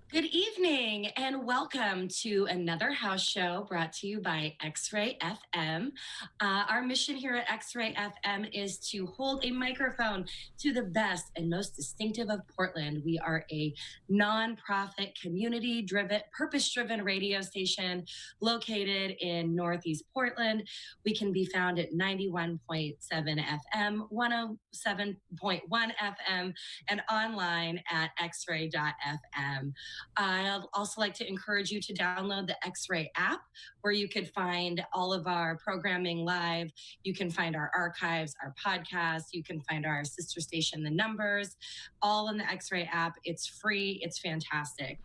Good evening and welcome to another house show brought to you by X-Ray FM. Our mission here at X-Ray FM is to hold a microphone to the best and most distinctive of Portland. We are a nonprofit, community-driven, purpose-driven radio station located in Northeast Portland. We can be found at 91.7 FM, 107.1 FM, and online at xray.fm. I'd also like to encourage you to download the X-Ray app where you could find all of our programming live. You can find our archives, our podcasts. You can find our sister station, The Numbers, all in the X-Ray app. It's free. It's fantastic.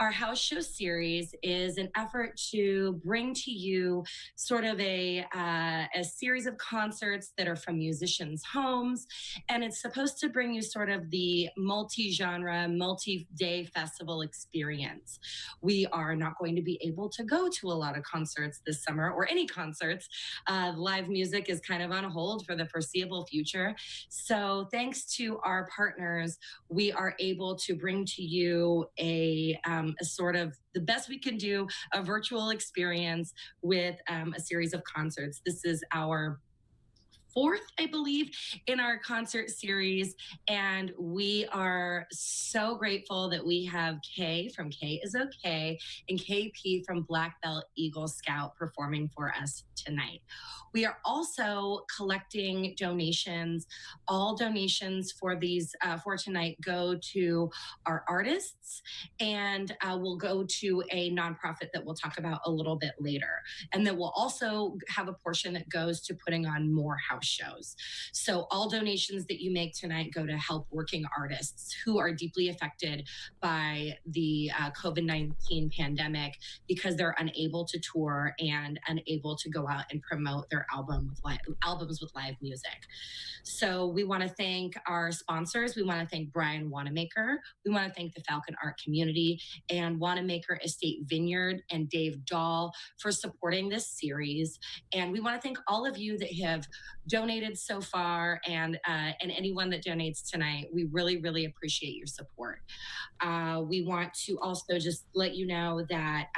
Our house show series is an effort to bring to you sort of a series of concerts that are from musicians' homes. And it's supposed to bring you sort of the multi-genre, multi-day festival experience. We are not going to be able to go to a lot of concerts this summer or any concerts. Live music is kind of on hold for the foreseeable future. So thanks to our partners, we are able to bring to you a sort of the best we can do, a virtual experience with a series of concerts. This is our fourth, I believe, in our concert series. And we are so grateful that we have Kay from Kay is Okay and KP from Black Belt Eagle Scout performing for us tonight. We are also collecting donations. All donations for these for tonight go to our artists and will go to a nonprofit that we'll talk about a little bit later. And then we'll also have a portion that goes to putting on more house shows. So all donations that you make tonight go to help working artists who are deeply affected by the COVID-19 pandemic because they're unable to tour and unable to go out and promote their albums with live music. So we want to thank our sponsors. We want to thank Brian Wanamaker. We want to thank the Falcon Art Community and Wanamaker Estate Vineyard and Dave Dahl for supporting this series. And we want to thank all of you that have donated so far and anyone that donates tonight. We really, really appreciate your support. We want to also just let you know that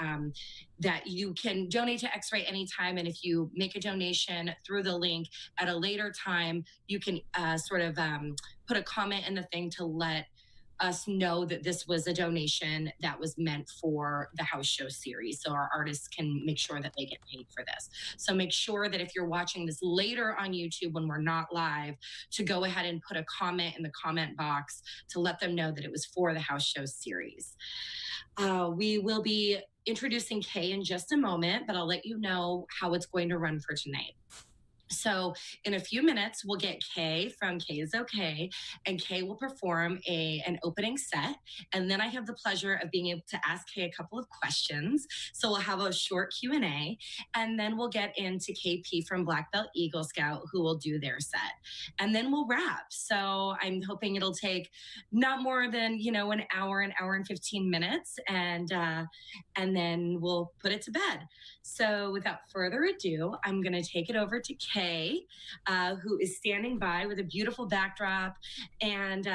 that you can donate to X-Ray anytime. And if you make a donation through the link at a later time, you can put a comment in the thing to let us know that this was a donation that was meant for the house show series. So our artists can make sure that they get paid for this. So make sure that if you're watching this later on YouTube when we're not live, to go ahead and put a comment in the comment box to let them know that it was for the house show series. We will be introducing Kay in just a moment, but I'll let you know how it's going to run for tonight. So in a few minutes, we'll get Kay from Kay is Okay, and Kay will perform an opening set. And then I have the pleasure of being able to ask Kay a couple of questions. So we'll have a short Q&A, and then we'll get into KP from Black Belt Eagle Scout, who will do their set. And then we'll wrap. So I'm hoping it'll take not more than, an hour and 15 minutes, and then we'll put it to bed. So without further ado, I'm going to take it over to Kay, who is standing by with a beautiful backdrop. And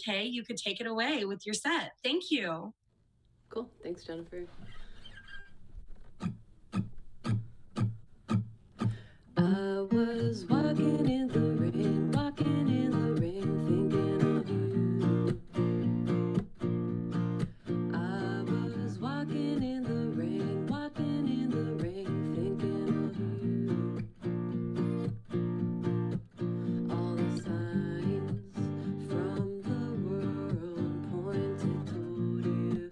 Kay, you could take it away with your set. Thank you. Cool. Thanks, Jennifer. I was walking in the rain, thinking of you. I was walking in the rain, thinking of you. All the signs from the world pointed toward you.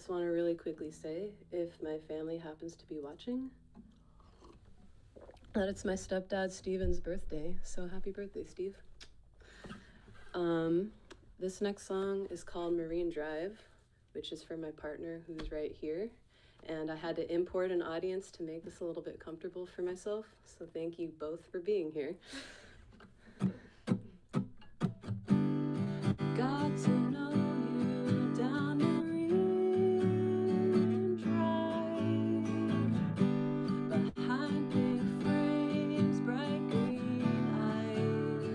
just want to really quickly say, if my family happens to be watching, that it's my stepdad Steven's birthday. So happy birthday, Steve. This next song is called Marine Drive, which is for my partner who's right here. And I had to import an audience to make this a little bit comfortable for myself. So thank you both for being here. Got to know you down Marine Drive, behind big frames, bright green eyes.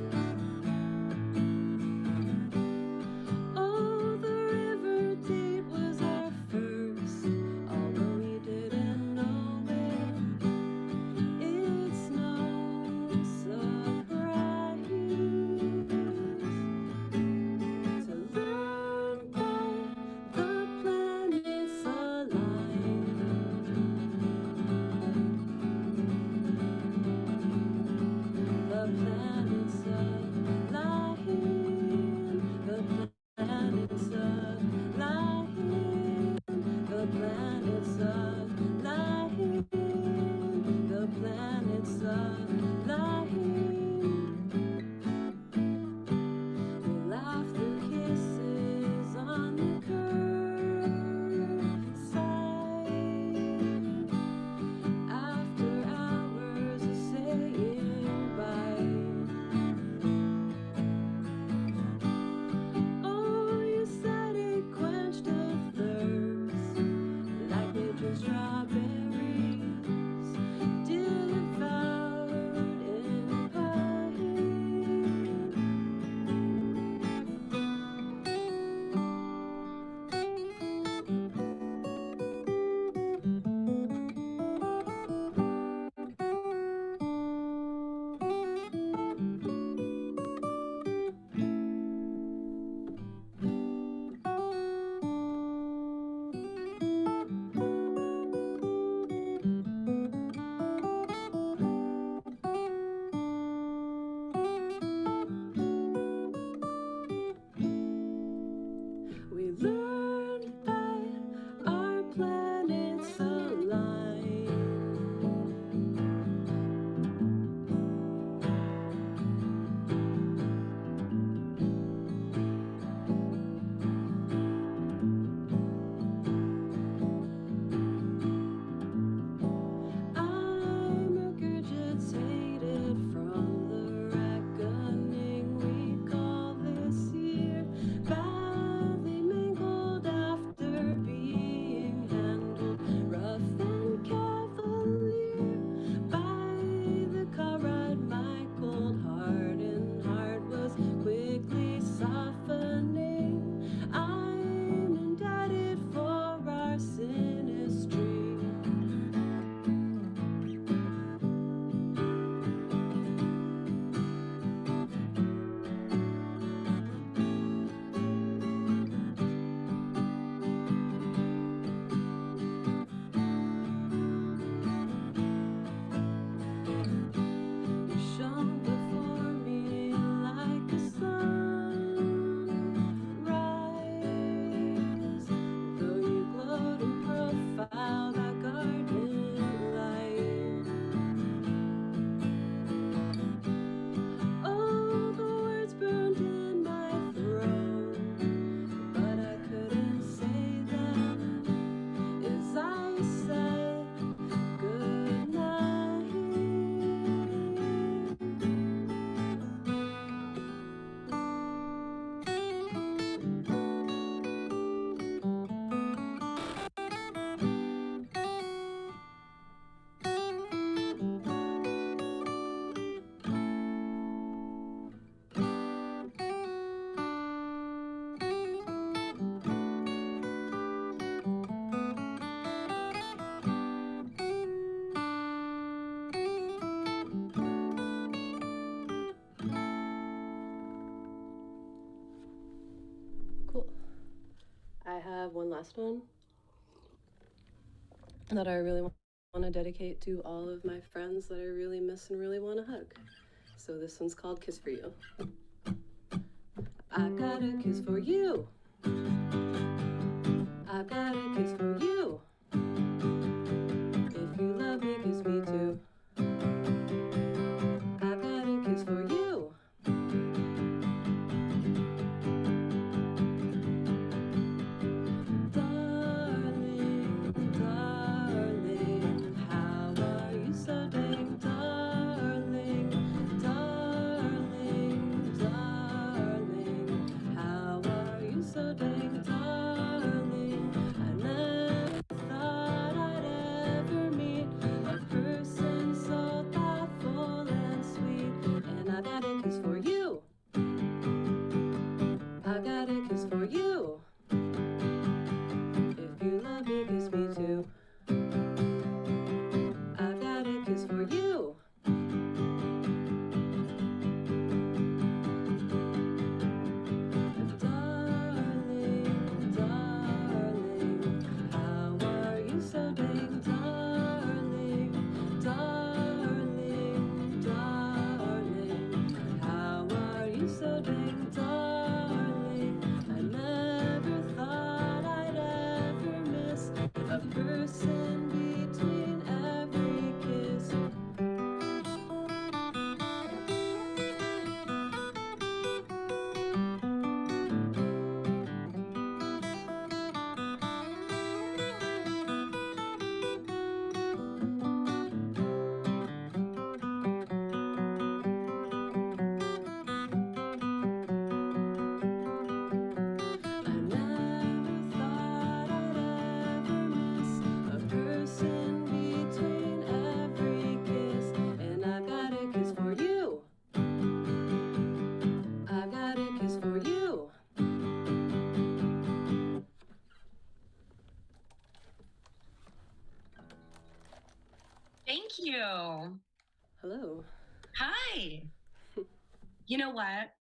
Oh, the river date was our first, although we didn't know it. It's no surprise to learn that the planets align. The planets align. The planets align. The planets align. The planets align. We laugh through kisses on the curb side. After hours of saying bye. Oh, you said it quenched a thirst, like nature's strawberries, devoured in pine. We learned that our planets align. I'm regurgitated from the reckoning we call this year, badly mangled after being handled rough and cavalier by the car ride. My cold hardened heart was quickly softening. I'm indebted for our sinistry. You shone before me like a sunrise, though you glowed in profile, that garden light. Oh, the words burned in my throat, but I couldn't say them as I said goodnight. Cool. I have one last one that I really want to dedicate to all of my friends that I really miss and really want to hug. So this one's called Kiss for You. I got a kiss for you. I I've got a kiss for you. If you love me, kiss me too. I've got a kiss for you. Darling, darling, how are you so dang darling? Darling, darling, how are you so dang darling? I never thought I'd ever meet a person so thoughtful and sweet. And I've got a kiss for you. I've got a kiss for you. If you love me, kiss me too. I've got a kiss for you. Darling, darling, how are you so dang darling? Darling, darling, how are you so dang darling? I never thought I'd ever miss a person between every kiss. I never thought I'd ever miss a person between every kiss. And I've got a kiss for you. I've got a kiss for you. Thank you. Hello. Hi. You know what?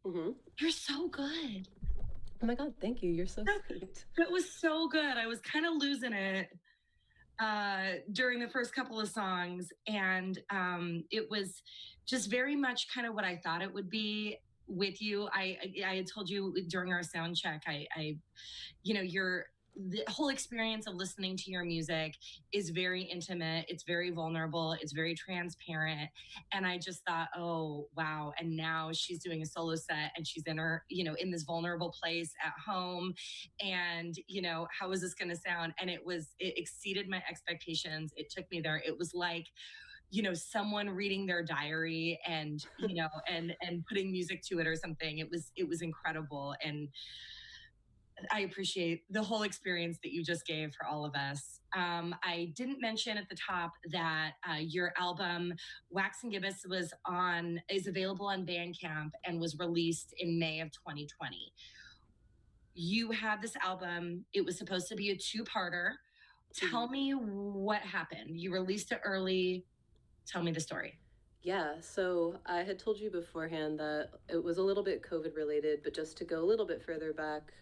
Mm-hmm. You're so good. Oh my God, thank you. You're so sweet. That was so good. I was kind of losing it during the first couple of songs, and it was just very much kind of what I thought it would be with you. I had told you during our sound check, the whole experience of listening to your music is very intimate, it's very vulnerable, it's very transparent, and I just thought, oh wow. And now she's doing a solo set and she's in her, in this vulnerable place at home, and how is this going to sound? And it exceeded my expectations. It took me there. It was like someone reading their diary and and putting music to it or something. It was incredible, and I appreciate the whole experience that you just gave for all of us. I didn't mention at the top that your album Wax and Gibbous is available on Bandcamp and was released in May of 2020. You had this album. It was supposed to be a two-parter. Tell me what happened. You released it early. Tell me the story. Yeah, so I had told you beforehand that it was a little bit COVID related, but just to go a little bit further back,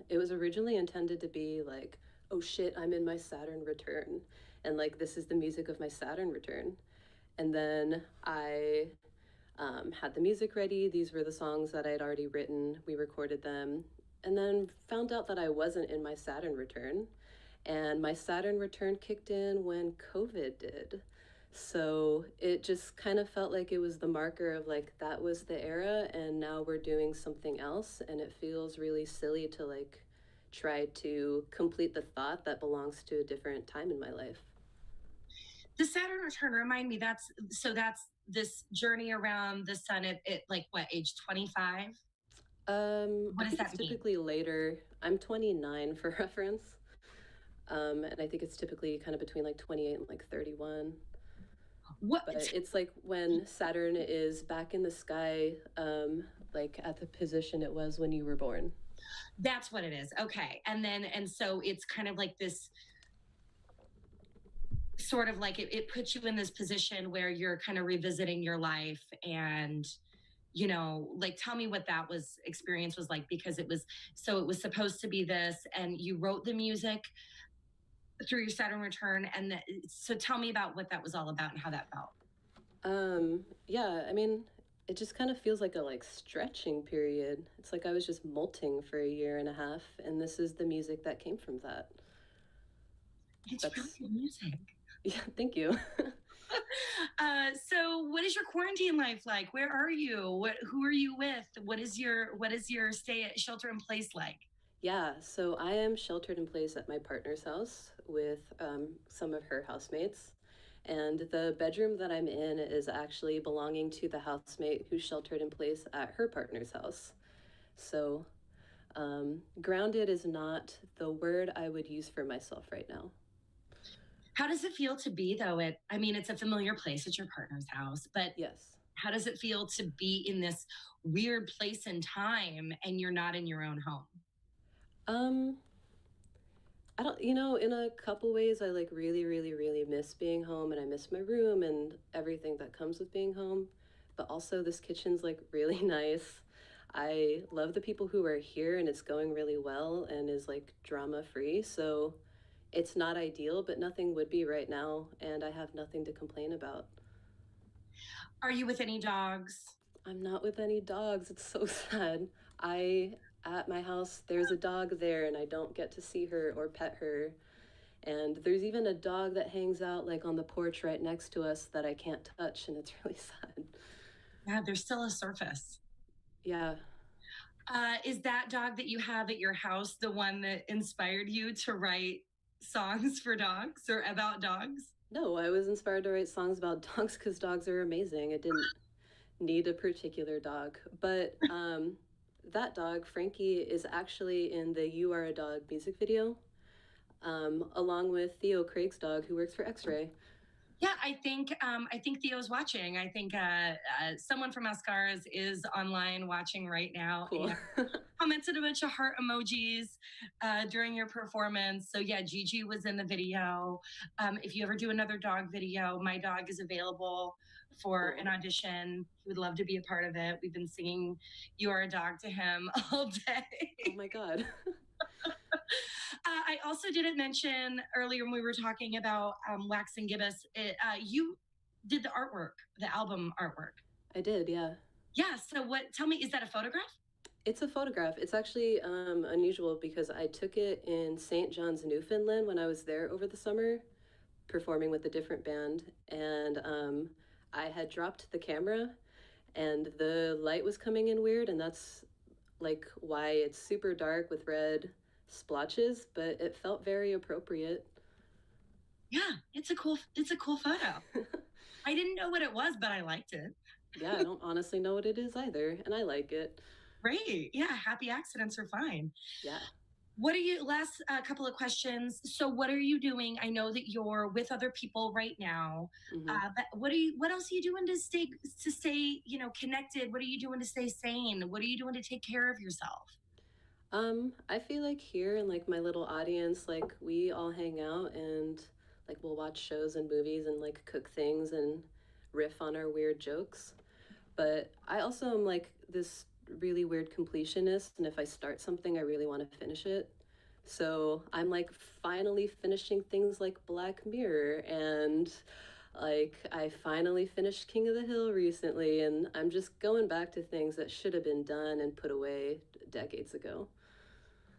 it was originally intended to be like, oh shit, I'm in my Saturn return. And like, this is the music of my Saturn return. And then I had the music ready. These were the songs that I had already written. We recorded them. And then found out that I wasn't in my Saturn return. And my Saturn return kicked in when COVID did. So it just kind of felt like it was the marker of like, that was the era and now we're doing something else. And it feels really silly to like try to complete the thought that belongs to a different time in my life. The Saturn return, remind me, that's this journey around the sun at like what, age 25? What does that it's mean? typically later. I'm 29 for reference. And I think it's typically kind of between like 28 and like 31. What? But it's like when Saturn is back in the sky, like at the position it was when you were born. That's what it is. Okay. And so it's kind of like this sort of like it puts you in this position where you're kind of revisiting your life, and like tell me what that experience was like, because it was supposed to be this, and you wrote the music through your Saturn return, and so tell me about what that was all about and how that felt. Yeah, I mean, it just kind of feels like a like stretching period. It's like I was just molting for a year and a half, and this is the music that came from that. It's really That's good music. yeah, thank you. So what is your quarantine life like? Where are you? Who are you with? What is your stay at shelter in place like? Yeah, so I am sheltered in place at my partner's house with some of her housemates. And the bedroom that I'm in is actually belonging to the housemate who's sheltered in place at her partner's house. So, grounded is not the word I would use for myself right now. How does it feel to be though? I mean, it's a familiar place. It's your partner's house, but Yes. how does it feel to be in this weird place and time and you're not in your own home? Um, I don't, you know, in a couple ways, I like really, really, really miss being home and I miss my room and everything that comes with being home. But also, this kitchen's like really nice. I love the people who are here and it's going really well and is like drama free. So it's not ideal, but nothing would be right now. And I have nothing to complain about. Are you with any dogs? I'm not with any dogs. It's so sad. At my house, there's a dog there and I don't get to see her or pet her. And there's even a dog that hangs out like on the porch right next to us that I can't touch, and it's really sad. Yeah, there's still a surface. Yeah. Is that dog that you have at your house the one that inspired you to write songs for dogs or about dogs? No, I was inspired to write songs about dogs because dogs are amazing. I didn't need a particular dog. But that dog, Frankie, is actually in the You Are a Dog music video, along with Theo Craig's dog who works for X Ray. Yeah, I think Theo's watching. I think someone from Mascaras is online watching right now Cool. and commented a bunch of heart emojis during your performance. So yeah, Gigi was in the video. If you ever do another dog video, my dog is available for Cool. an audition. He would love to be a part of it. We've been singing "You Are a Dog" to him all day. Oh my God. I also didn't mention earlier when we were talking about Wax and Gibbous, you did the artwork, the album artwork. I did, yeah. Yeah. So tell me, is that a photograph? It's a photograph. It's actually unusual because I took it in St. John's, Newfoundland when I was there over the summer performing with a different band. And I had dropped the camera and the light was coming in weird. And that's like why it's super dark with red splotches, but it felt very appropriate. Yeah, it's a cool photo. I didn't know what it was, but I liked it. Yeah, I don't honestly know what it is either. And I like it. Great. Yeah, happy accidents are fine. Yeah. What are you, last couple of questions. So what are you doing? I know that you're with other people right now, but what else are you doing to stay, connected? What are you doing to stay sane? What are you doing to take care of yourself? I feel like here in like my little audience, like we all hang out and like we'll watch shows and movies and like cook things and riff on our weird jokes. But I also am like this really weird completionist, and if I start something, I really want to finish it. So I'm like finally finishing things like Black Mirror, and like I finally finished King of the Hill recently, and I'm just going back to things that should have been done and put away decades ago.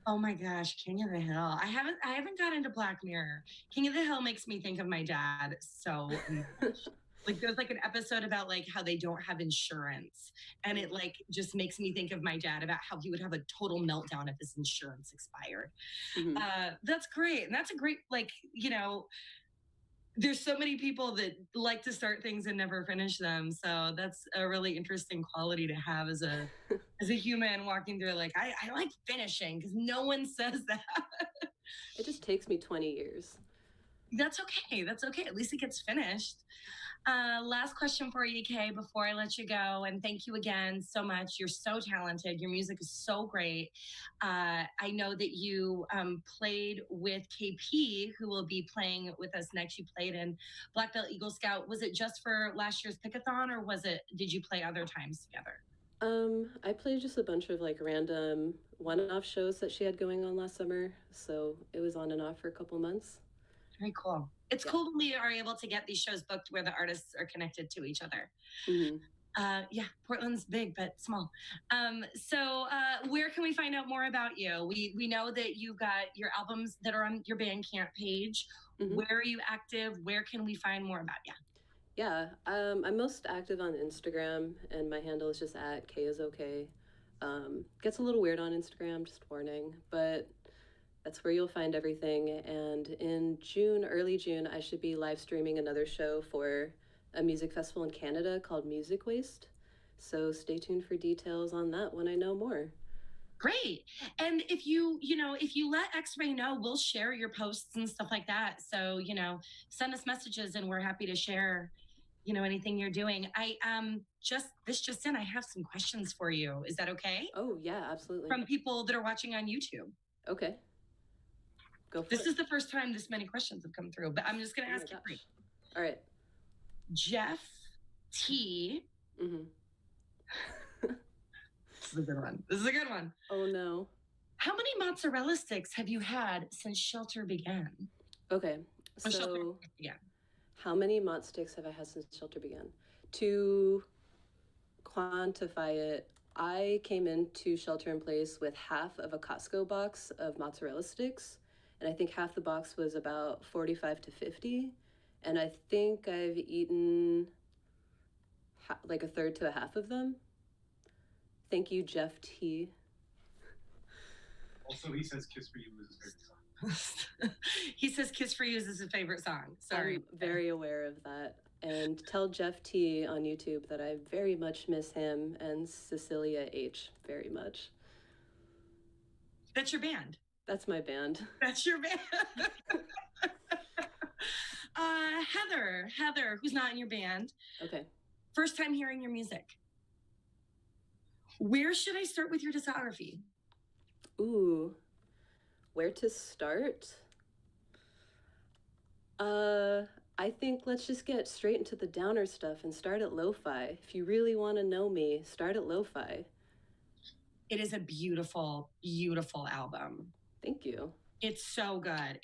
Oh my gosh, King of the Hill. I haven't got into Black Mirror. King of the Hill makes me think of my dad so much. Like there's like an episode about like how they don't have insurance, and it like just makes me think of my dad about how he would have a total meltdown if his insurance expired. Mhm. That's great. And that's a great, like, there's so many people that like to start things and never finish them. So that's a really interesting quality to have as a human walking through. Like I like finishing because no one says that. It just takes me 20 years. That's okay. That's okay. At least it gets finished. Last question for you, Kay, before I let you go. And thank you again so much. You're so talented. Your music is so great. I know that you played with KP, who will be playing with us next. You played in Black Belt Eagle Scout. Was it just for last year's Pickathon, or did you play other times together? I played just a bunch of like random one-off shows that she had going on last summer, so it was on and off for a couple months. Very cool. It's Yeah. cool when we are able to get these shows booked where the artists are connected to each other. Mhm. Yeah, Portland's big but small. So where can we find out more about you? We know that you've got your albums that are on your Bandcamp page. Hmm. Where are you active? Where can we find more about you? Yeah, I'm most active on Instagram, and my handle is just at K is okay. Gets a little weird on Instagram, just warning, but that's where you'll find everything. And in June, early June, I should be live streaming another show for a music festival in Canada called Music Waste. So stay tuned for details on that when I know more. Great. And if you let X-Ray know, we'll share your posts and stuff like that. So, send us messages and we're happy to share, anything you're doing. Just in, I have some questions for you. Is that okay? Oh, yeah, absolutely. From people that are watching on YouTube. Okay. Go for This it. is the first time this many questions have come through, but I'm just going to Oh my ask you gosh. three. All right. Jeff T. Mm-hmm. This is a good one. This is a good one. Oh, no. How many mozzarella sticks have you had since shelter began? Okay. When shelter So began. how many mott sticks have I had since shelter began? To quantify it, I came into shelter in place with half of a Costco box of mozzarella sticks, and I think half the box was about 45 to 50, and I think I've eaten like a third to a half of them. Thank you, Jeff T. Also, he says "Kiss for You" is his favorite song. He says "Kiss for You" is his favorite song. Sorry. I'm very aware of that. And tell Jeff T on YouTube that I very much miss him and Cecilia H very much. That's your band. That's my band. That's your band. Heather, who's not in your band. Okay. First time hearing your music. Where should I start with your discography? Ooh, where to start? I think let's just get straight into the downer stuff and start at lo-fi. If you really want to know me, start at lo-fi. It is a beautiful, beautiful album. Thank you. It's so good.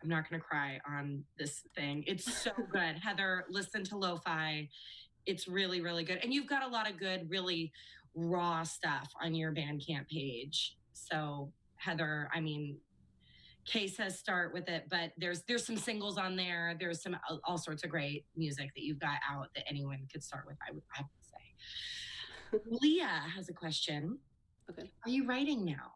I'm not going to cry on this thing. It's so good. Heather, listen to lo-fi. It's really, really good. And you've got a lot of good, really raw stuff on your Bandcamp page. So Heather, Kay says start with it, but there's some singles on there. There's some all sorts of great music that you've got out that anyone could start with, I would say. Leah has a question. Okay. Are you writing now?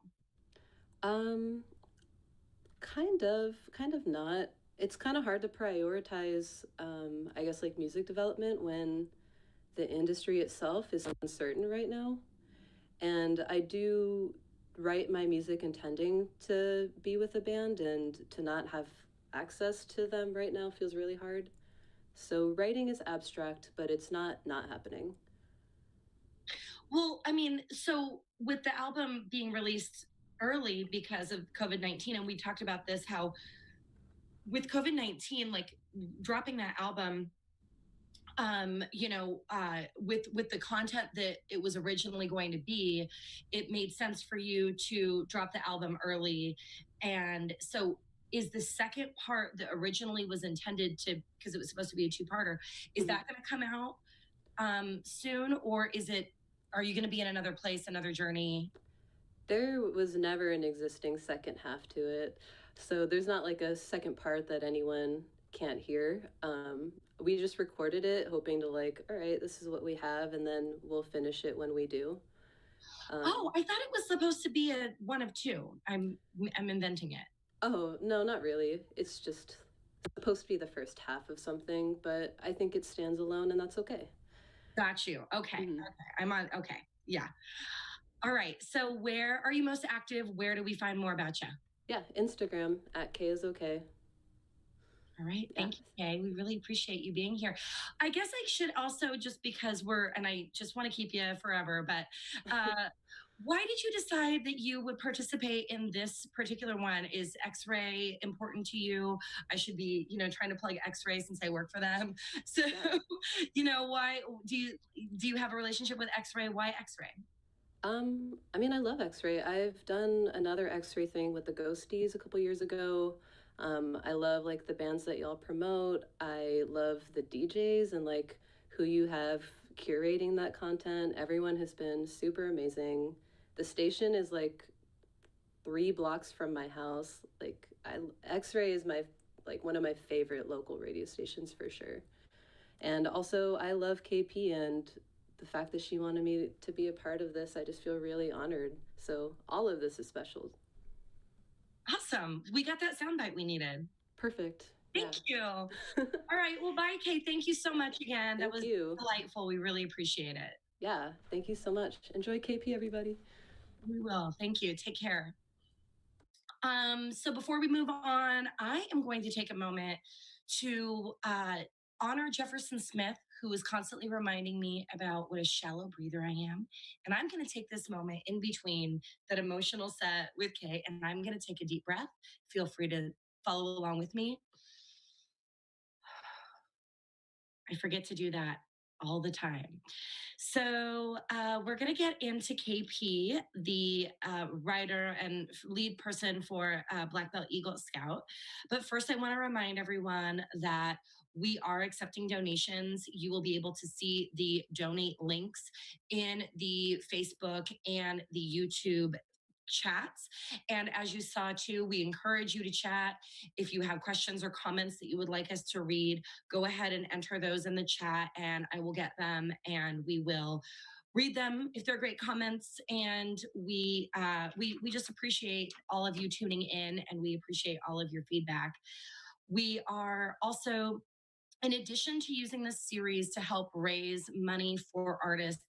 Kind of not. It's kind of hard to prioritize, I guess, like music development when the industry itself is uncertain right now. And I do write my music intending to be with a band, and to not have access to them right now feels really hard. So writing is abstract, but it's not happening. Well, so with the album being released early because of COVID-19, and we talked about this, how with COVID-19, like dropping that album, with the content that it was originally going to be, it made sense for you to drop the album early. And so is the second part that originally was intended to, because it was supposed to be a two-parter, is that going to come out soon, or are you going to be in another place, another journey? There was never an existing second half to it. So there's not like a second part that anyone can't hear. We just recorded it hoping to all right, this is what we have, and then we'll finish it when we do. I thought it was supposed to be a one of two. I'm inventing it. Oh, no, not really. It's just supposed to be the first half of something, but I think it stands alone, and that's okay. Got you. Okay. Mhm. Okay. Okay. Yeah. All right. So where are you most active? Where do we find more about you? Yeah, Instagram at K is okay. All right. Thank you, Kay. We really appreciate you being here. I guess I should also, just because and I just want to keep you forever, but why did you decide that you would participate in this particular one? Is X-Ray important to you? I should be, trying to plug X-Ray since I work for them. So, Yeah. Why do you have a relationship with X-Ray? Why X-Ray? I love X-Ray. I've done another X-Ray thing with the Ghosties a couple years ago. I love the bands that y'all promote. I love the DJs and who you have curating that content. Everyone has been super amazing. The station is like 3 blocks from my house. Like X-Ray is my like one of my favorite local radio stations for sure. And also I love KP, and the fact that she wanted me to be a part of this, I just feel really honored. So all of this is special. Awesome. We got that soundbite we needed. Perfect. Thank you. All right. Well, bye, Kate. Thank you so much again. That was delightful. We really appreciate it. Yeah. Thank you so much. Enjoy KP, everybody. We will. Thank you. Take care. So before we move on, I am going to take a moment to honor Jefferson Smith, who is constantly reminding me about what a shallow breather I am. And I'm going to take this moment in between that emotional set with Kay, and I'm going to take a deep breath. Feel free to follow along with me. I forget to do that all the time. So we're going to get into KP, the writer and lead person for Black Belt Eagle Scout. But first, I want to remind everyone that we are accepting donations. You will be able to see the donate links in the Facebook and the YouTube chats. And as you saw too, we encourage you to chat. If you have questions or comments that you would like us to read, go ahead and enter those in the chat and I will get them and we will read them if they're great comments. And we just appreciate all of you tuning in, and we appreciate all of your feedback. We are also, in addition to using this series to help raise money for artists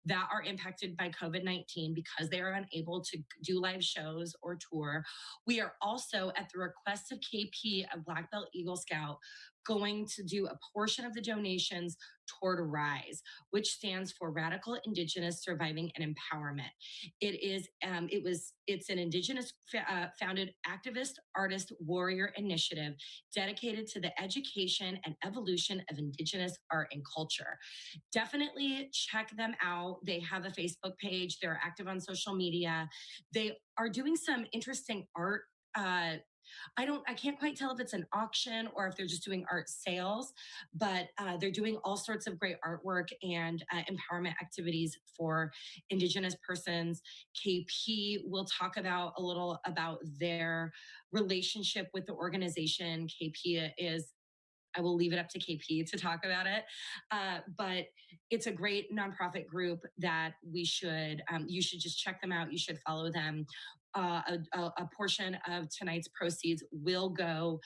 that are impacted by COVID-19 because they are unable to do live shows or tour, we are also, at the request of KP of Black Belt Eagle Scout, going to do a portion of the donations toward RISE, which stands for Radical Indigenous Surviving and Empowerment. It's an Indigenous founded activist, artist, warrior initiative dedicated to the education and evolution of Indigenous art and culture. Definitely check them out. They have a Facebook page. They're active on social media. They are doing some interesting art. I can't quite tell if it's an auction or if they're just doing art sales, but they're doing all sorts of great artwork and empowerment activities for Indigenous persons. KP will talk about a little about their relationship with the organization. KP is, I will leave it up to KP to talk about it. But it's a great nonprofit group that you should just check them out. You should follow them. A portion of tonight's proceeds will go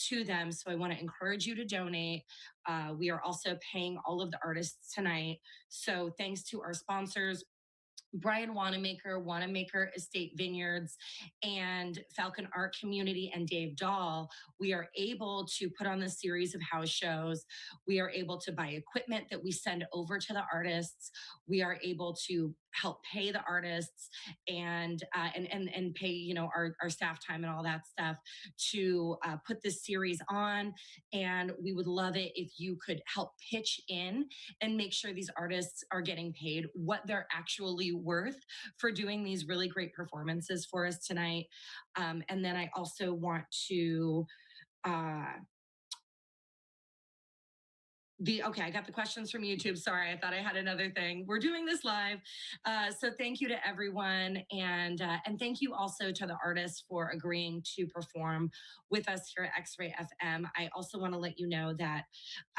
to them. So I want to encourage you to donate. We are also paying all of the artists tonight. So thanks to our sponsors, Brian Wanamaker Estate Vineyards, and Falcon Art Community, and Dave Dahl, we are able to put on this series of house shows. We are able to buy equipment that we send over to the artists. We are able to help pay the artists and pay our staff time and all that stuff to put this series on. And we would love it if you could help pitch in and make sure these artists are getting paid what they're actually worth for doing these really great performances for us tonight. And then I also want to I got the questions from YouTube. Sorry, I thought I had another thing. We're doing this live. So thank you to everyone. And thank you also to the artists for agreeing to perform with us here at X-Ray FM. I also want to let you know that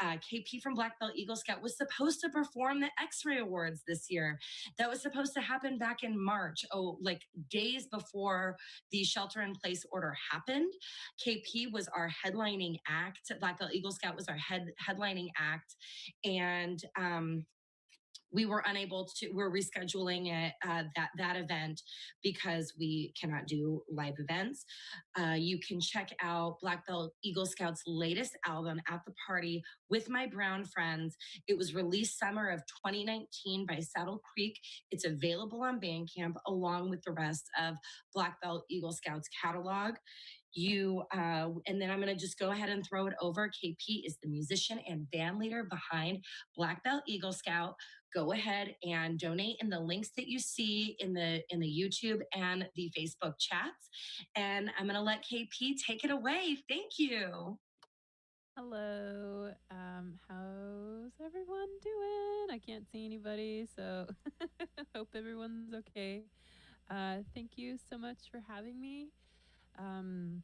KP from Black Belt Eagle Scout was supposed to perform the X-Ray Awards this year. That was supposed to happen back in March, like days before the shelter in place order happened. KP was our headlining act. Black Belt Eagle Scout was our headlining act. And we're rescheduling it, that event, because we cannot do live events. You can check out Black Belt Eagle Scout's latest album, At the Party with My Brown Friends. It was released summer of 2019 by Saddle Creek. It's available on Bandcamp along with the rest of Black Belt Eagle Scout's catalog. And then I'm going to just go ahead and throw it over. KP is the musician and band leader behind Black Belt Eagle Scout. Go ahead and donate in the links that you see in the YouTube and the Facebook chats. And I'm going to let KP take it away. Thank you. Hello. How's everyone doing? I can't see anybody, so hope everyone's okay. Thank you so much for having me. Um,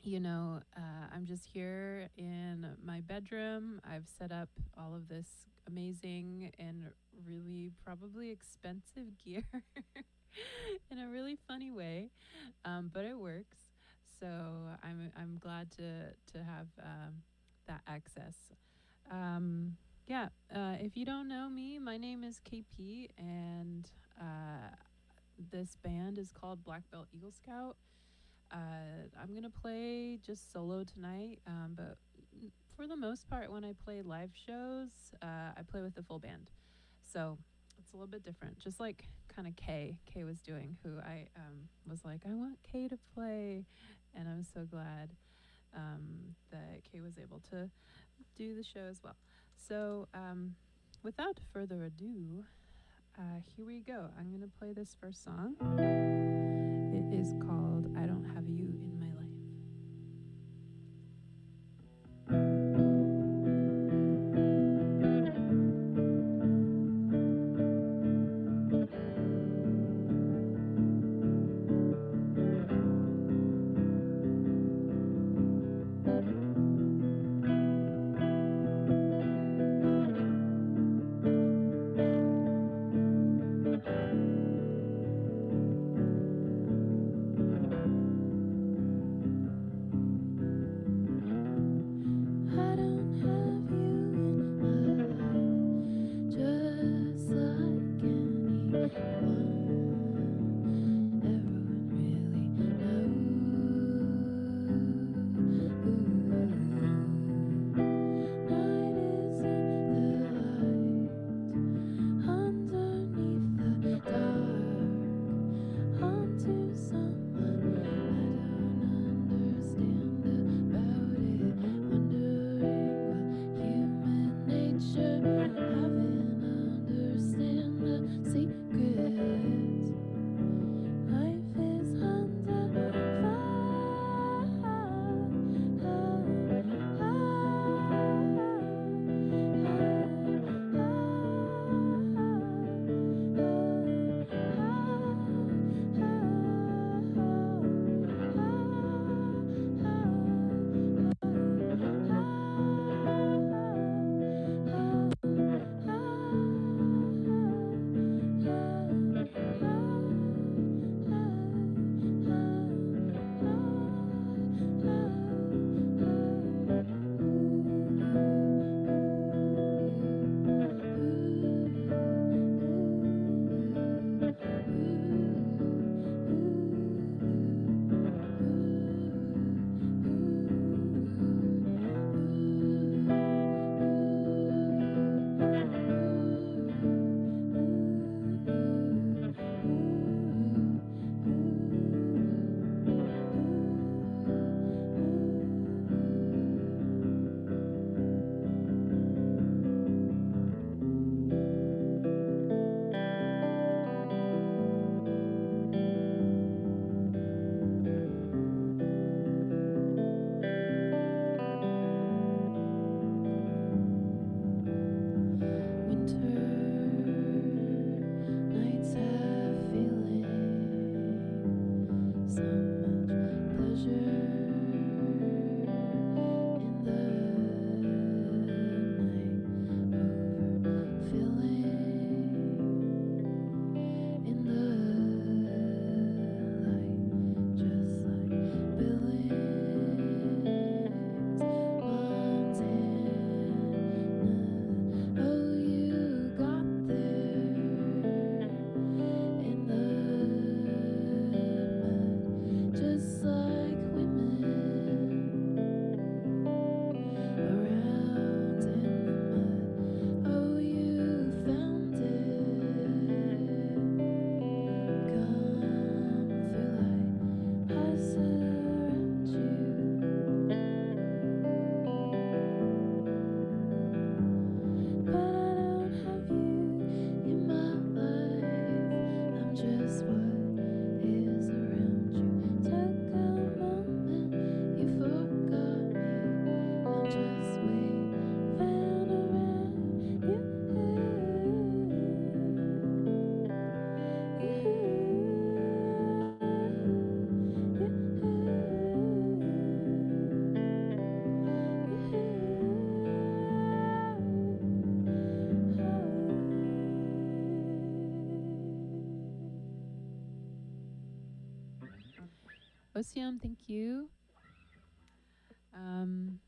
I'm just here in my bedroom. I've set up all of this amazing and really probably expensive gear in a really funny way, but it works. So I'm glad to have that access. Um, yeah, if you don't know me, my name is KP, and this band is called Black Belt Eagle Scout. I'm gonna play just solo tonight, but for the most part, when I play live shows, I play with the full band. So it's a little bit different, just like kind of Kay was doing, who I was like, I want Kay to play, and I'm so glad that Kay was able to do the show as well. So without further ado, here we go. I'm gonna play this first song. It is called I Don't Have You in My Life. Osium, thank you. Um,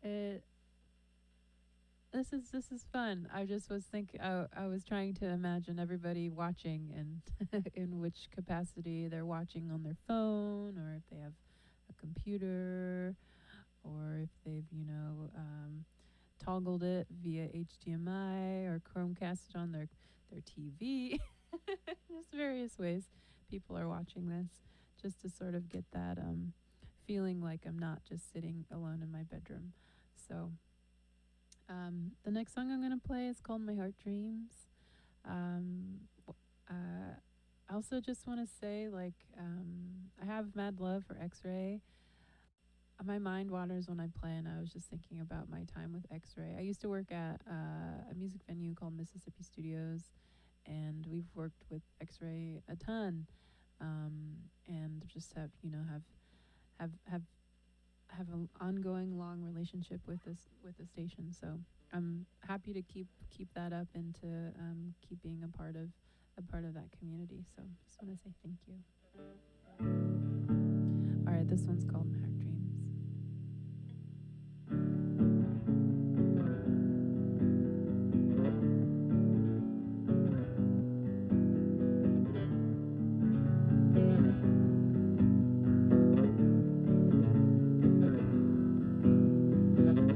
it this is fun. I just was thinking. I was trying to imagine everybody watching and in which capacity they're watching on their phone, or if they have a computer, or if they've toggled it via HDMI or Chromecast it on their TV. Just various ways people are watching this, just to sort of get that feeling like I'm not just sitting alone in my bedroom. So the next song I'm gonna play is called "My Heart Dreams." Um, I also just want to say, like, I have mad love for X-Ray. My mind wanders when I play, and I was just thinking about my time with X-Ray. I used to work at a music venue called Mississippi Studios, and we've worked with X-Ray a ton, and just have have have an ongoing long relationship with the station. So I'm happy to keep that up and to keep being a part of that community. So just want to say thank you. All right, this one's called "My Heart Dreams."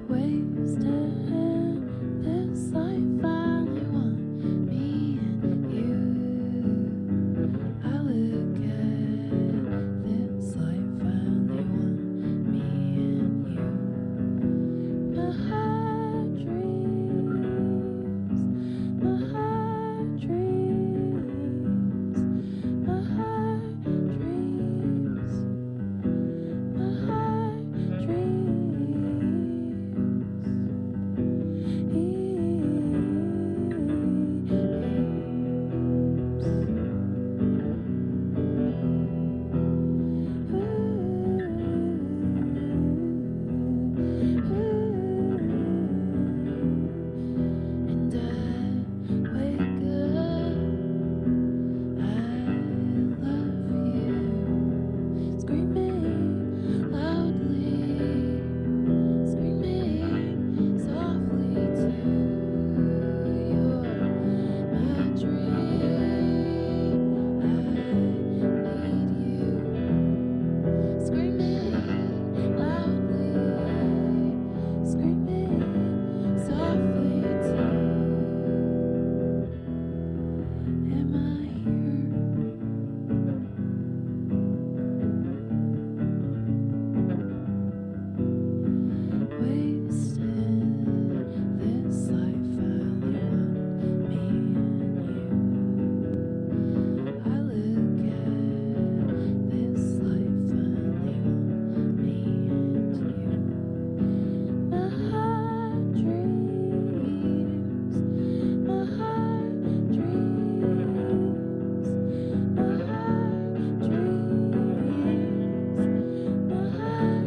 Wasted this life, I only want me and you. I look at this life, I only want me and you. My heart dreams, my heart dreams, my heart dreams, my heart dreams. And I wake up, I love you, screaming loudly, screaming softly too. You're my dream. I need you, screaming loudly, screaming softly too. Am I here? Wasted this life, I only want me and you. I look at this life, I only want me and you. My heart dreams, my heart dreams, my heart dreams, my heart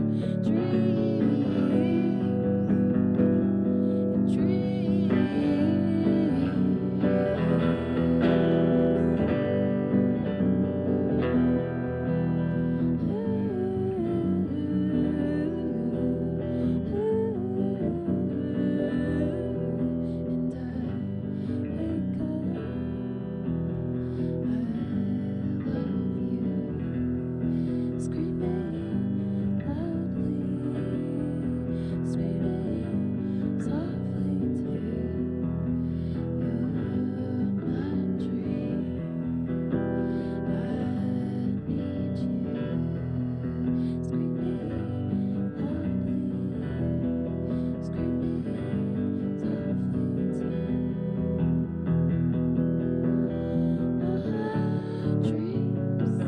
screaming loudly, screaming softly too. You're my dream. I need you, screaming loudly, screaming softly too. My heart dreams,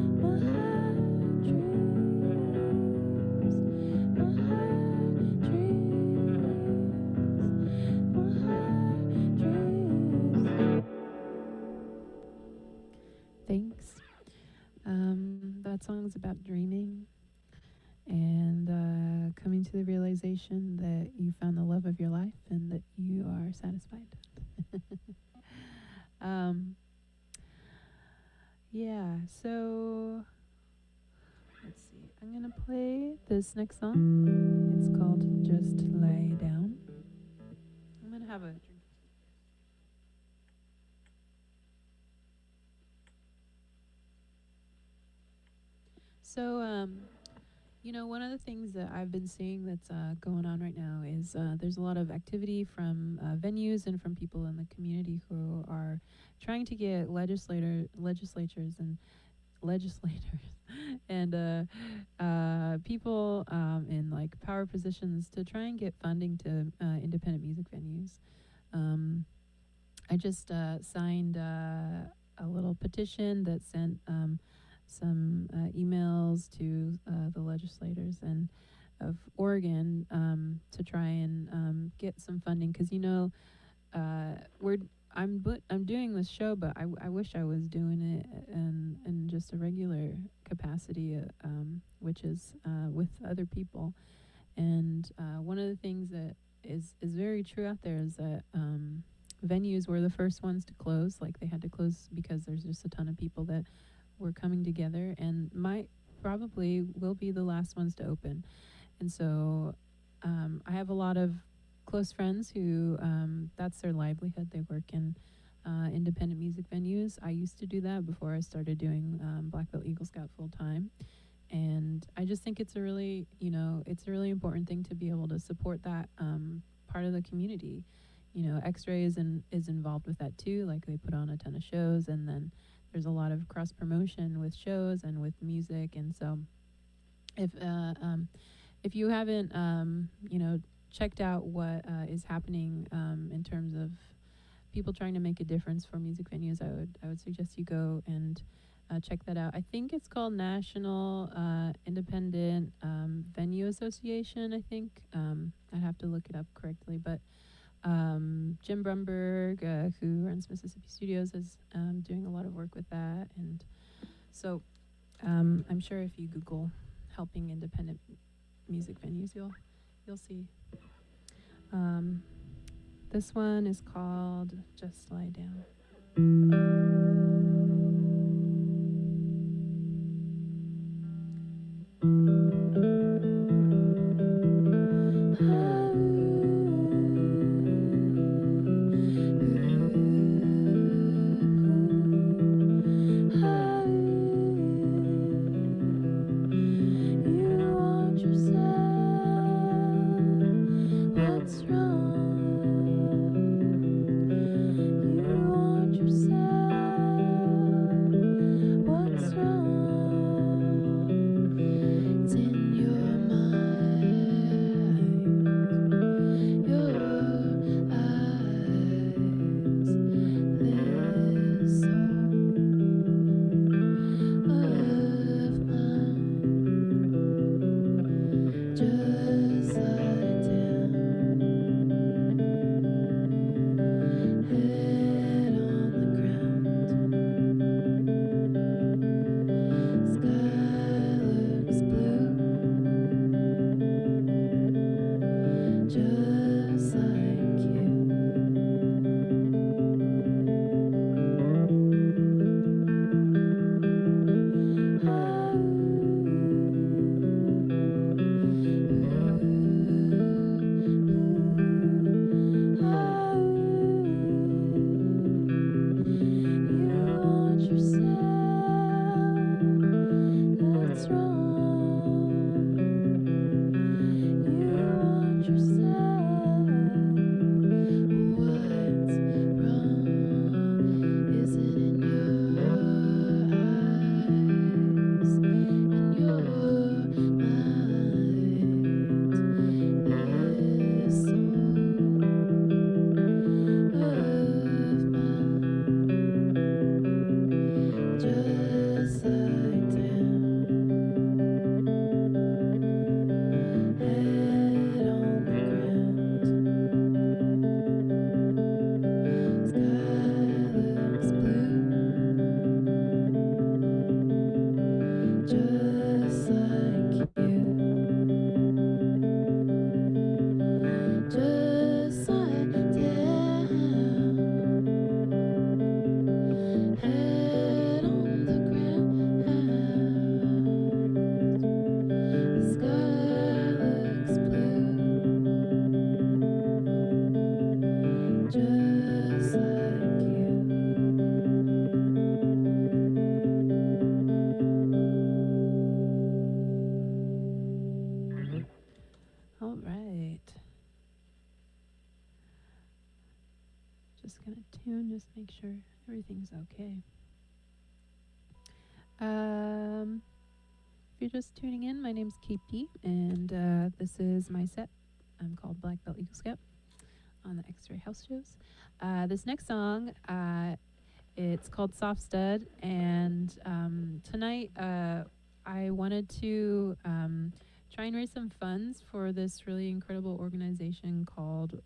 my heart dreams, my heart dreams, my heart dreams. Thanks. That song's about dreaming and coming to the realization that you found the love of your life and that you are satisfied. um, Yeah, so let's see. I'm gonna play this next song. It's called Just Lay Down. I'm gonna have a drink. So, one of the things that I've been seeing that's going on right now is there's a lot of activity from venues and from people in the community who are trying to get legislatures and legislators and people in like power positions to try and get funding to independent music venues. Um, I just signed a little petition that sent some emails to the legislators and of Oregon to try and get some funding because we're I'm doing this show, but I wish I was doing it in just a regular capacity, which is with other people. And one of the things that is very true out there is that venues were the first ones to close. Like they had to close because there's just a ton of people that were coming together, and might probably will be the last ones to open. And so I have a lot of close friends who that's their livelihood. They work in independent music venues. I used to do that before I started doing Black Belt Eagle Scout full time. And I just think it's a really, it's a really important thing to be able to support that part of the community. X-Ray is involved with that too. Like they put on a ton of shows, and then there's a lot of cross promotion with shows and with music. And so if if you haven't checked out what is happening in terms of people trying to make a difference for music venues, I would suggest you go and check that out. I think it's called National Independent Venue Association. I think I'd have to look it up correctly, but Jim Brumberg, who runs Mississippi Studios, is doing a lot of work with that. And so I'm sure if you Google helping independent music venues, you'll see. This one is called Just Lie Down. just gonna tune, just make sure everything's okay. If you're just tuning in, my name's KP, and this is my set. I'm called Black Belt Eagle Scout on the X-Ray House shows. This next song, it's called Soft Stud, and tonight I wanted to try and raise some funds for this really incredible organization called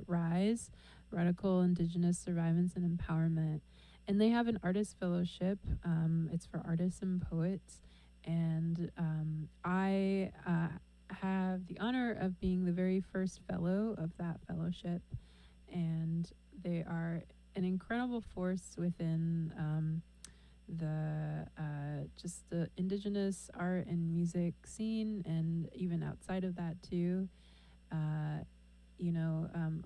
RISE, Radical Indigenous Survivance and Empowerment. And they have an artist fellowship. It's for artists and poets. And I have the honor of being the very first fellow of that fellowship. And they are an incredible force within the just the Indigenous art and music scene, and even outside of that too.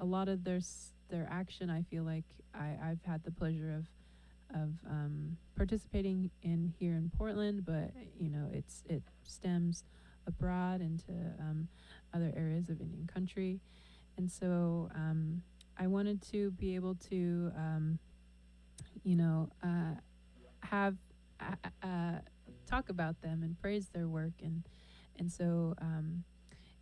A lot of their action, I feel like I've had the pleasure of participating in here in Portland, but it stems abroad into other areas of Indian country, and so I wanted to be able to have talk about them and praise their work, and so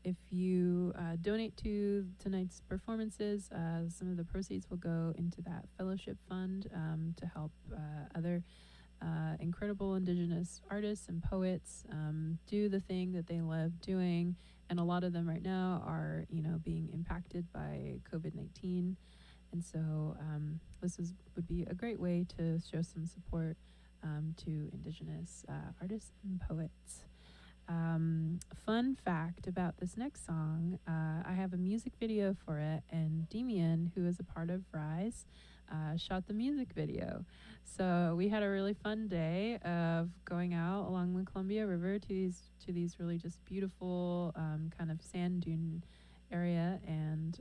if you donate to tonight's performances, some of the proceeds will go into that fellowship fund to help other incredible Indigenous artists and poets do the thing that they love doing. And a lot of them right now are, being impacted by COVID-19. And so this would be a great way to show some support to Indigenous artists and poets. Fun fact about this next song, I have a music video for it, and Demian, who is a part of Rise, shot the music video. So we had a really fun day of going out along the Columbia River to these really just beautiful kind of sand dune area, and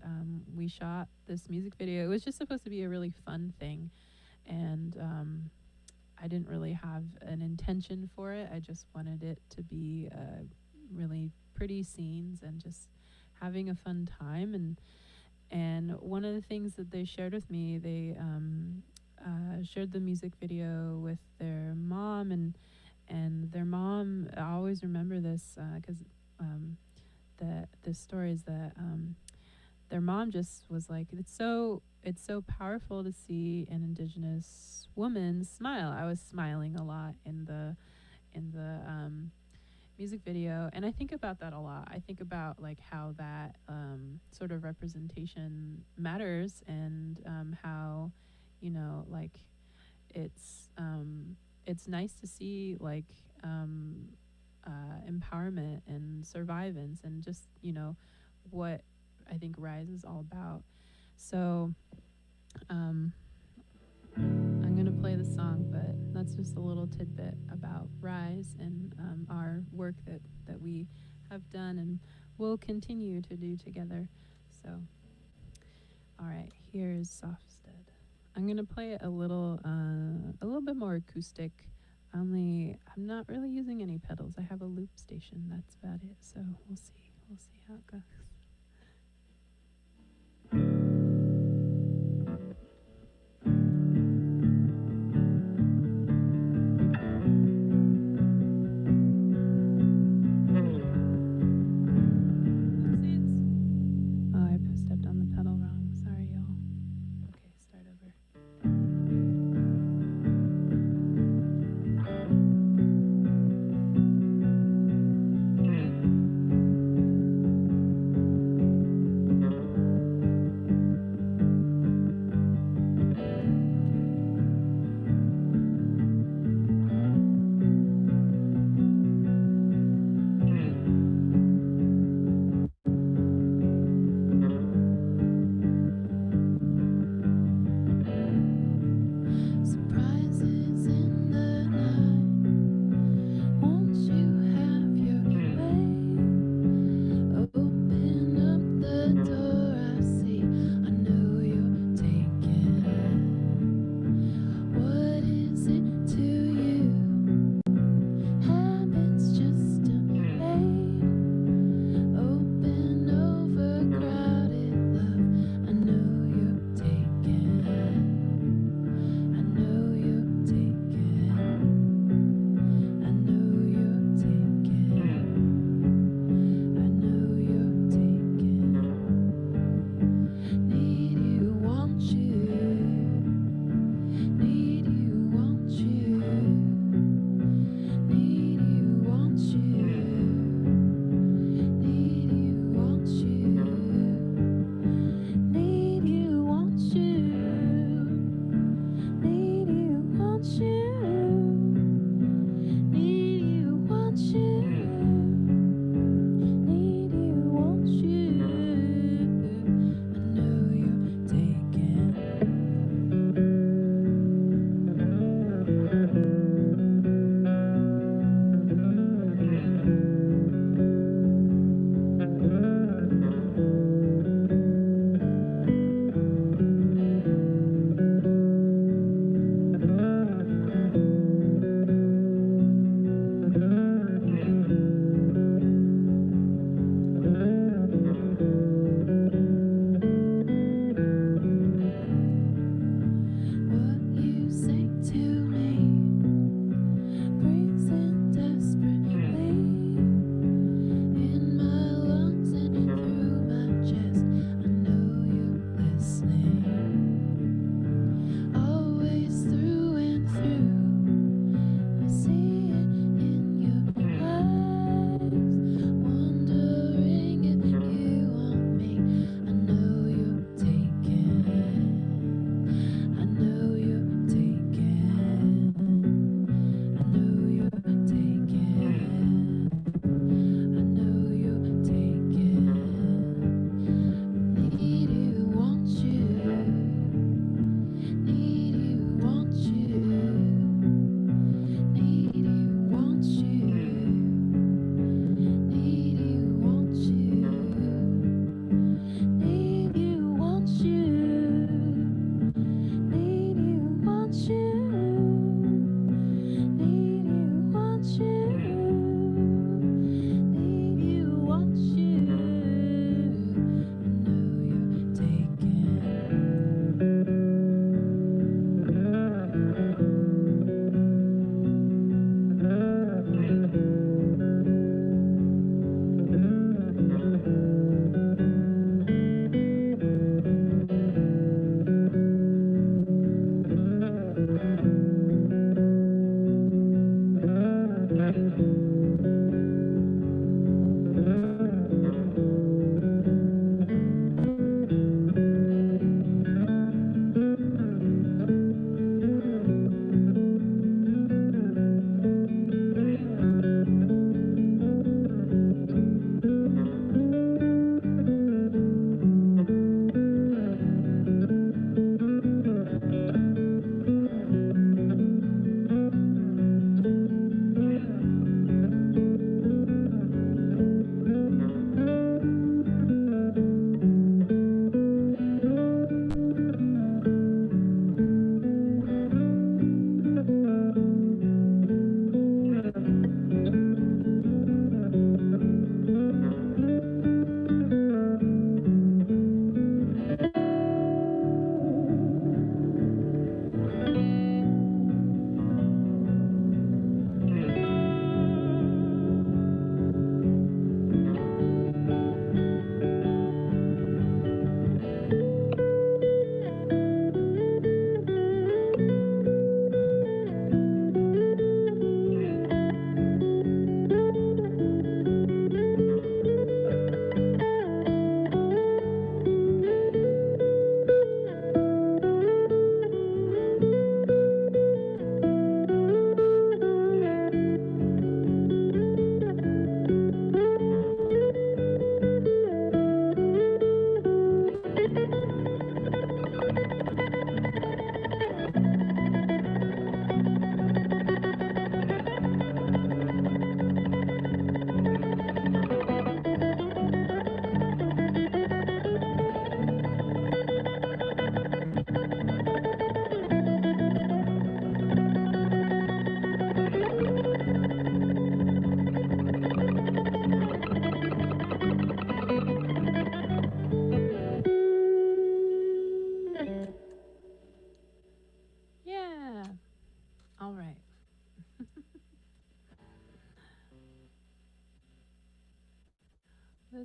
we shot this music video. It was just supposed to be a really fun thing, and I didn't really have an intention for it. I just wanted it to be really pretty scenes and just having a fun time. And one of the things that they shared with me, they shared the music video with their mom, and their mom, I always remember this because the story is that their mom just was like, it's so powerful to see an Indigenous woman smile. I was smiling a lot in the music video, and I think about that a lot. I think about like how that sort of representation matters, and how like it's nice to see like empowerment and survivance, and just what I think Rise is all about. So I'm gonna play the song, but that's just a little tidbit about Rise and our work that we have done and will continue to do together. So, all right, here's Soft Stud. I'm gonna play it a little bit more acoustic. I'm not really using any pedals. I have a loop station. That's about it. So we'll see how it goes.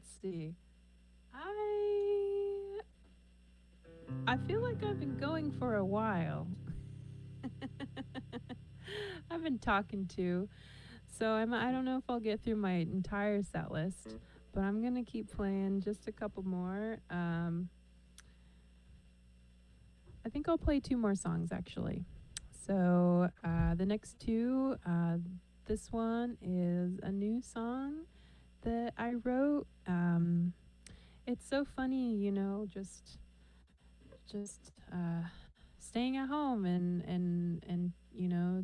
let's see. I I feel like I've been going for a while. I've been talking to, so I don't know if I'll get through my entire set list, but I'm gonna keep playing just a couple more. I think I'll play two more songs actually. So the next two, this one is a new song that I wrote. It's so funny, you know, just staying at home and you know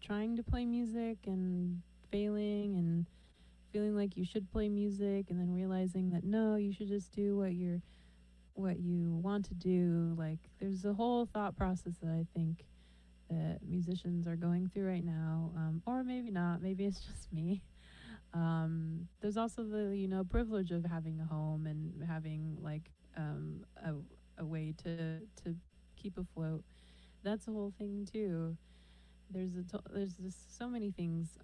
trying to play music and failing and feeling like you should play music and then realizing that no, you should just do what you want to do. Like there's a whole thought process that I think that musicians are going through right now, or maybe not. Maybe it's just me. There's also the privilege of having a home and having like a way to keep afloat. That's a whole thing too. There's just so many things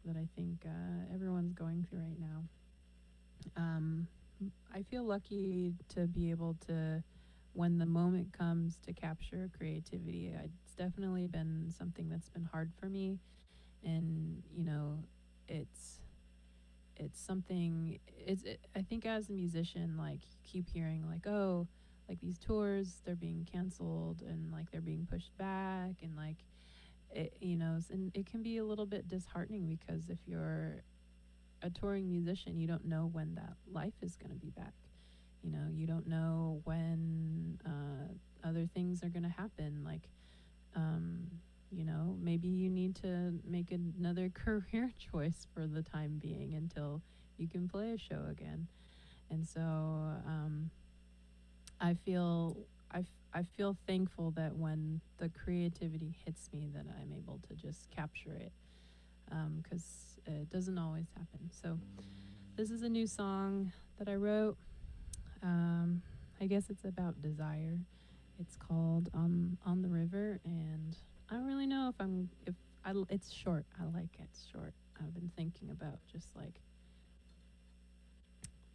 that I think everyone's going through right now. Um, I feel lucky to be able to, when the moment comes to capture creativity, it's definitely been something that's been hard for me, and it's it's something. I think as a musician, like you keep hearing like, oh, like these tours they're being canceled and like they're being pushed back and like and it can be a little bit disheartening because if you're a touring musician, you don't know when that life is going to be back. You don't know when other things are going to happen. Like, maybe you need to make another career choice for the time being until you can play a show again. And so I feel I feel thankful that when the creativity hits me, that I'm able to just capture it because it doesn't always happen. So this is a new song that I wrote. I guess it's about desire. It's called "On the River," and I don't really know if it's short. I like it short. I've been thinking about just like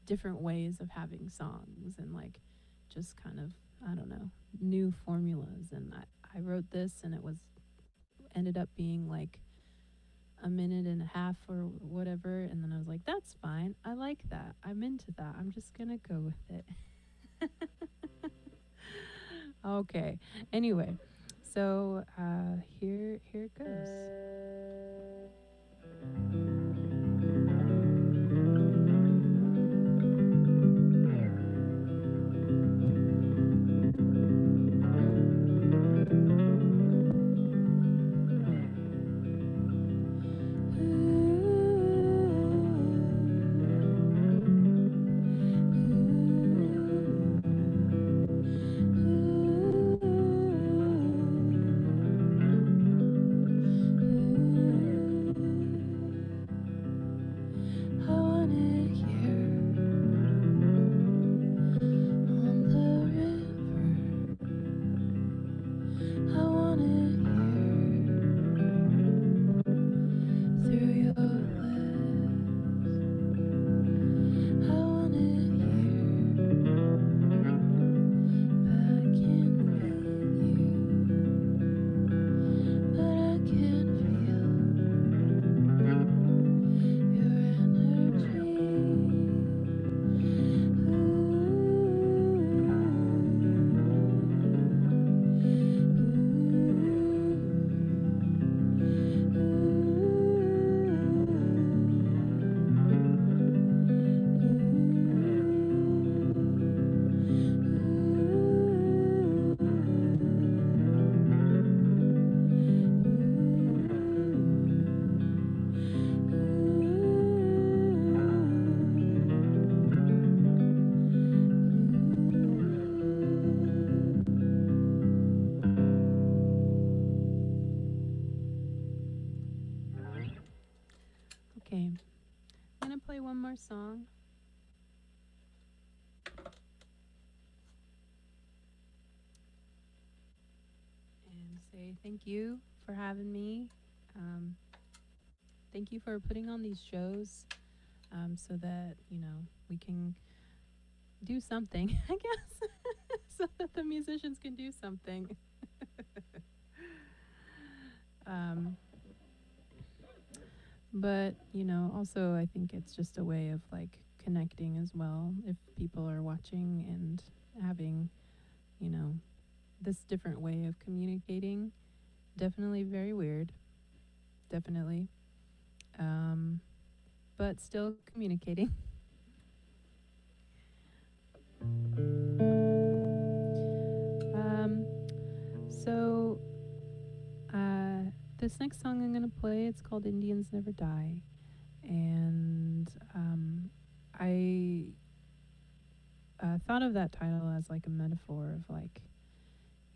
different ways of having songs and like just kind of I don't know new formulas. And I wrote this and it was ended up being like a minute and a half or whatever, and then I was like, that's fine. I like that. I'm into that. I'm just gonna go with it. Okay. Anyway, so here it goes. Okay, I'm gonna play one more song. And say thank you for having me. Thank you for putting on these shows so that, we can do something, I guess, so that the musicians can do something. um, but also I think it's just a way of like connecting as well. If people are watching and having, you know, this different way of communicating, definitely very weird, definitely, um, but still communicating. um, so this next song I'm gonna play, it's called Indians Never Die. And I thought of that title as like a metaphor of like,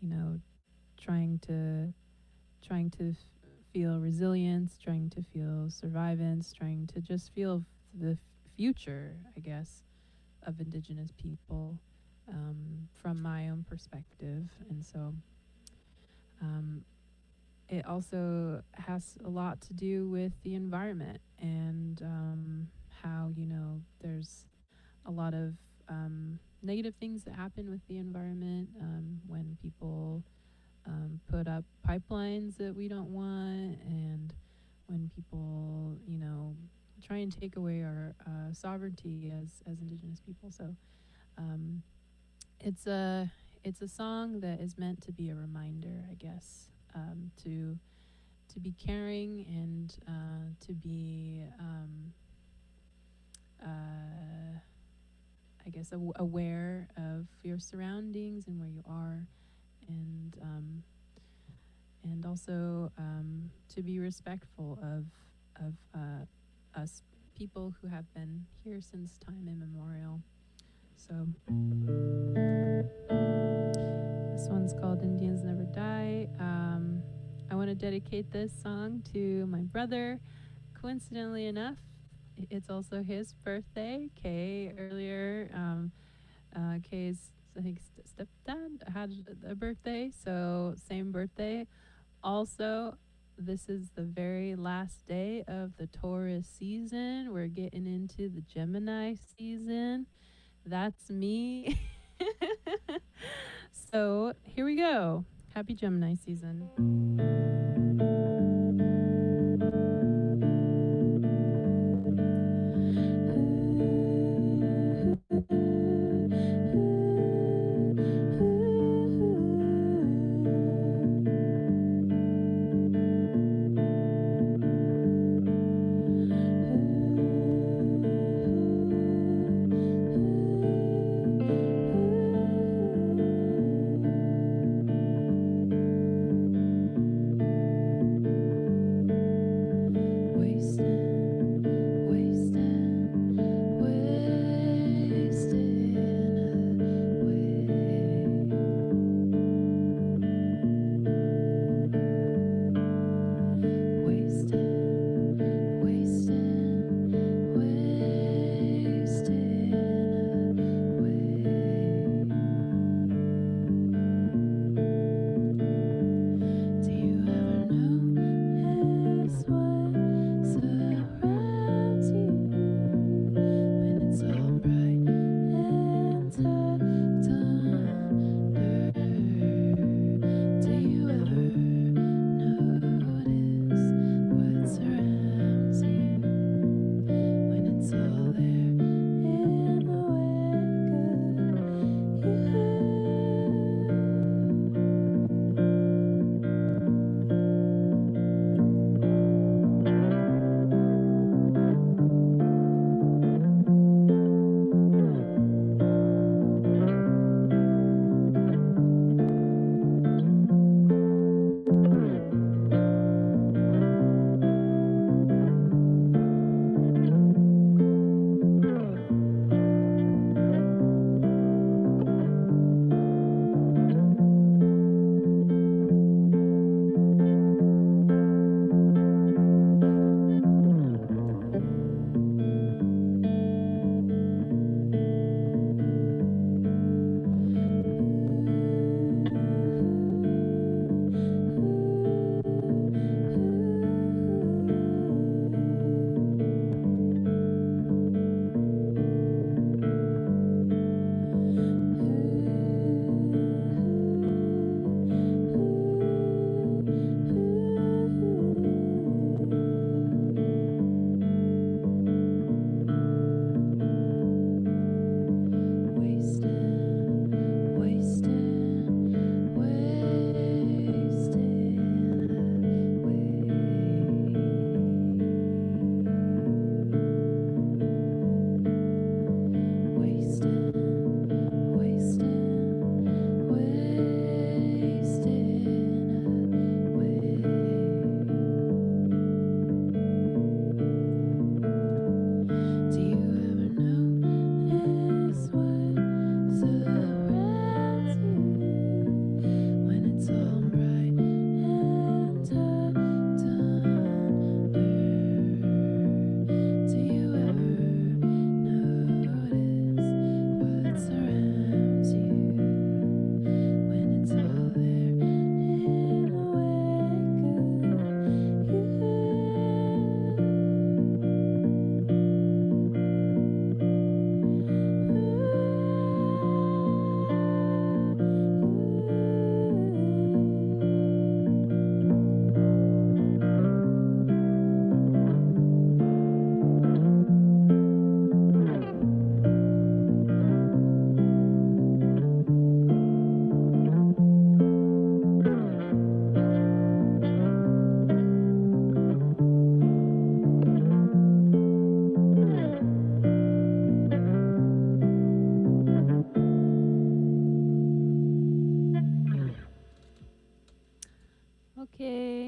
you know, trying to trying to f- feel resilience, trying to feel survivance, trying to just feel the future, I guess, of Indigenous people, from my own perspective. And so um, it also has a lot to do with the environment and how, there's a lot of negative things that happen with the environment when people put up pipelines that we don't want, and when people, try and take away our sovereignty as Indigenous people. So um, it's a it's a song that is meant to be a reminder, I guess, to be caring and to be I guess aware of your surroundings and where you are, and also to be respectful of us people who have been here since time immemorial. So this one's called Indians Never Die. I want to dedicate this song to my brother. Coincidentally enough, it's also his birthday. Kay earlier, Kay's, I think, stepdad had a birthday, so same birthday. Also, this is the very last day of the Taurus season. We're getting into the Gemini season. That's me. So here we go. Happy Gemini season.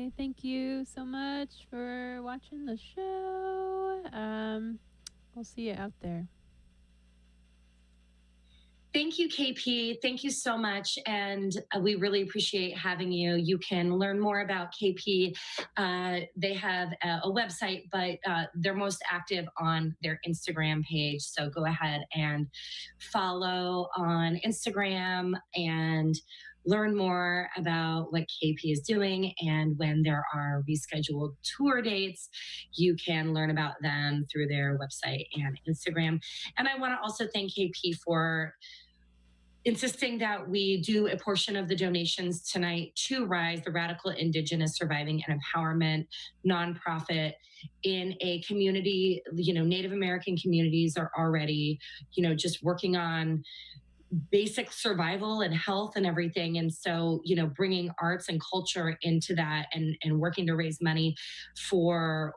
say thank you so much for watching the show. We'll see you out there. Thank you, KP. Thank you so much. And we really appreciate having you. You can learn more about KP. They have a website, but they're most active on their Instagram page. So go ahead and follow on Instagram and learn more about what KP is doing. And when there are rescheduled tour dates, you can learn about them through their website and Instagram. And I want to also thank KP for insisting that we do a portion of the donations tonight to RISE, the Radical Indigenous Surviving and Empowerment nonprofit in a community. Native American communities are already, just working on basic survival and health and everything. And so, bringing arts and culture into that and working to raise money for,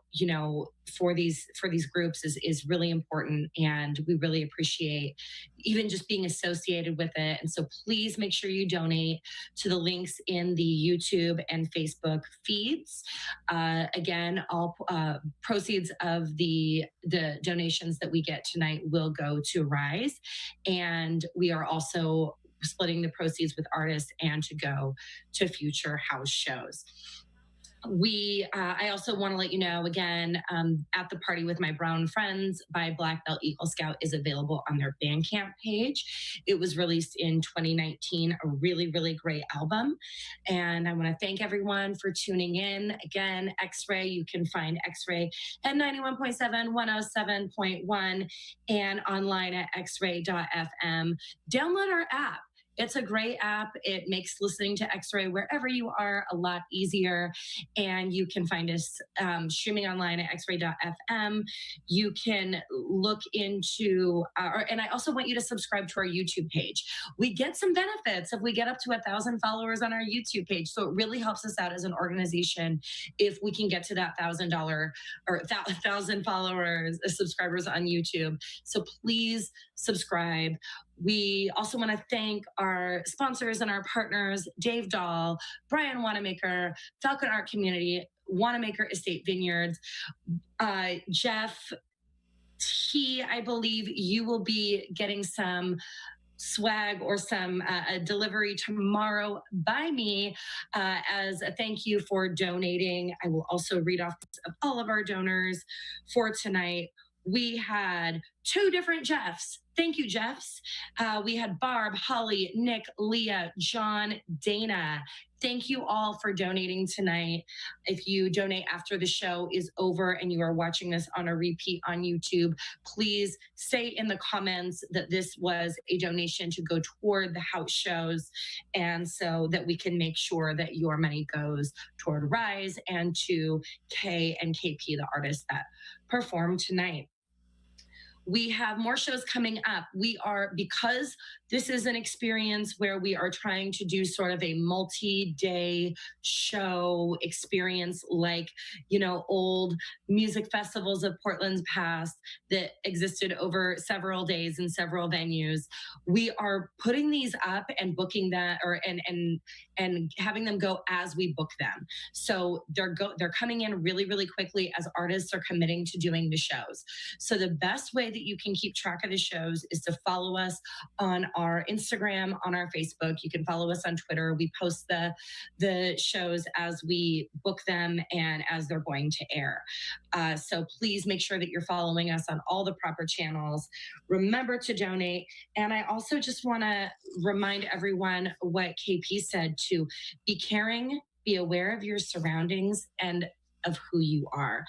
for these groups is really important. And we really appreciate even just being associated with it. And so please make sure you donate to the links in the YouTube and Facebook feeds. Again, all proceeds of the donations that we get tonight will go to RISE. And we are also splitting the proceeds with artists and to go to future house shows. I also want to let you know again, At the Party with My Brown Friends by Black Belt Eagle Scout is available on their Bandcamp page. It was released in 2019, a really, really great album. And I want to thank everyone for tuning in. Again, X-Ray, you can find X-Ray at 91.7, 107.1, and online at xray.fm. Download our app. It's a great app. It makes listening to X-Ray wherever you are a lot easier. And you can find us streaming online at xray.fm. You can look into, and I also want you to subscribe to our YouTube page. We get some benefits if we get up to 1,000 followers on our YouTube page. So it really helps us out as an organization if we can get to that $1,000 or 1,000 followers, subscribers on YouTube. So please subscribe. We also want to thank our sponsors and our partners, Dave Dahl, Brian Wanamaker, Falcon Art Community, Wanamaker Estate Vineyards, Jeff T. I believe you will be getting some swag or some delivery tomorrow by me as a thank you for donating. I will also read off of all of our donors for tonight. We had 2 different Jeffs. Thank you, Jeffs. We had Barb, Holly, Nick, Leah, John, Dana. Thank you all for donating tonight. If you donate after the show is over and you are watching this on a repeat on YouTube, please say in the comments that this was a donation to go toward the house shows, and so that we can make sure that your money goes toward RISE and to K and KP, the artists that performed tonight. We have more shows coming up. Because this is an experience where we are trying to do sort of a multi-day show experience, like, old music festivals of Portland's past that existed over several days in several venues. We are putting these up and booking that, and having them go as we book them. So they're coming in really, really quickly as artists are committing to doing the shows. So the best way that you can keep track of the shows is to follow us on our Instagram, on our Facebook. You can follow us on Twitter. We post the shows as we book them and as they're going to air. So please make sure that you're following us on all the proper channels. Remember to donate. And I also just want to remind everyone what KP said, to be caring, be aware of your surroundings, and of who you are.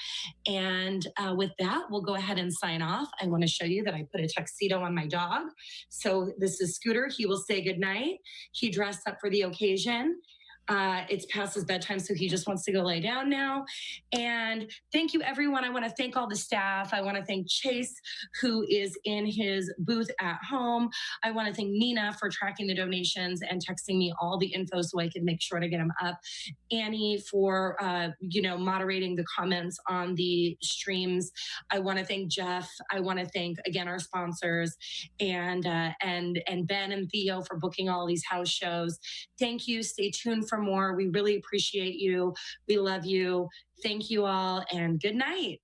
And with that, we'll go ahead and sign off. I want to show you that I put a tuxedo on my dog. So this is Scooter. He will say goodnight. He dressed up for the occasion. It's past his bedtime, so he just wants to go lay down now. And thank you, everyone. I want to thank all the staff. I want to thank Chase, who is in his booth at home. I want to thank Nina for tracking the donations and texting me all the info so I can make sure to get them up. Annie for, moderating the comments on the streams. I want to thank Jeff. I want to thank, again, our sponsors, and Ben and Theo for booking all these house shows. Thank you. Stay tuned for for more. We really appreciate you. We love you. Thank you all, and good night.